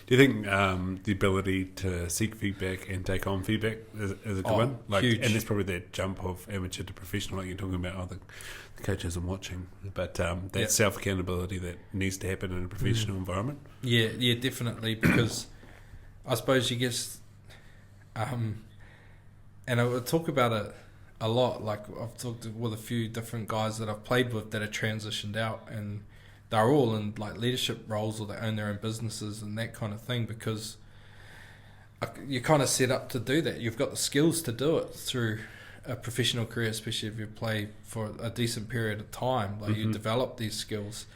Do you think the ability to seek feedback and take on feedback is a good one? Huge. And there's probably that jump of amateur to professional, like you're talking about, the coaches and watching. But that self-accountability that needs to happen in a professional environment. Yeah, definitely, because I suppose you get... and I would talk about it a lot. Like, I've talked with a few different guys that I've played with that have transitioned out, and they're all in like leadership roles, or they own their own businesses and that kind of thing, because you're kind of set up to do that. You've got the skills to do it through a professional career, especially if you play for a decent period of time. Like, you develop these skills,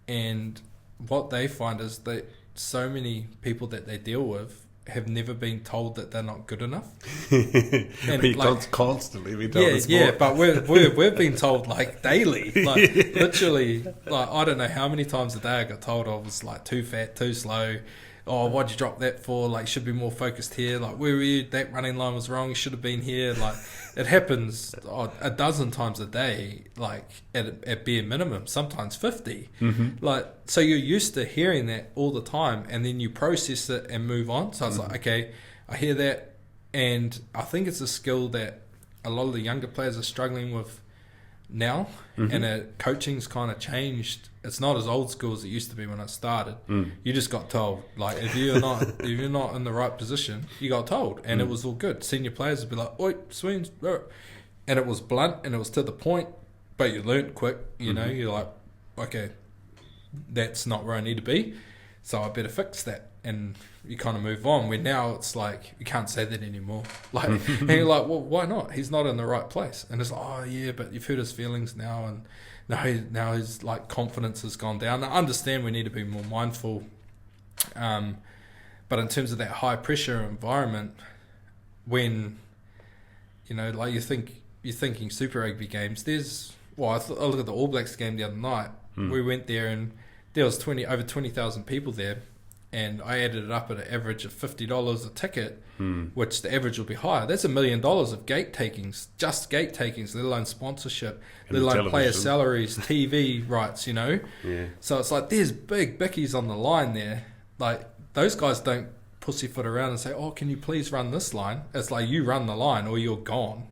and what they find is that so many people that they deal with have never been told that they're not good enough. And we constantly be told but we've been told like daily, like literally, like I don't know how many times a day I got told I was like too fat, too slow. Oh, why'd you drop that for? Like, should be more focused here. Like, where were you? That running line was wrong. You should have been here. Like, it happens a dozen times a day, like at bare minimum, sometimes 50. Like, so you're used to hearing that all the time, and then you process it and move on. So it's like, okay, I hear that, and I think it's a skill that a lot of the younger players are struggling with now, and coaching's kind of changed. It's not as old school as it used to be when I started. You just got told, like, if you're not in the right position, you got told, and it was all good. Senior players would be like, "Oi, swings," and it was blunt and it was to the point, but you learnt quick. You know, you're like, okay, that's not where I need to be, so I better fix that, and you kind of move on. Where now it's like, you can't say that anymore. Like, and you're like, well, why not? He's not in the right place. And it's like, oh yeah, but you've hurt his feelings now, and now his like confidence has gone down. Now, I understand we need to be more mindful, but in terms of that high pressure environment, when like you're thinking Super Rugby games. I look at the All Blacks game the other night. We went there and there was over 20,000 people there. And I added it up at an average of $50 a ticket, which the average will be higher. That's $1 million of gate takings, just gate takings, let alone sponsorship, let alone player salaries, TV rights, Yeah. So it's like, there's big Bickies on the line there. Like, those guys don't pussyfoot around and say, oh, can you please run this line? It's like, you run the line or you're gone.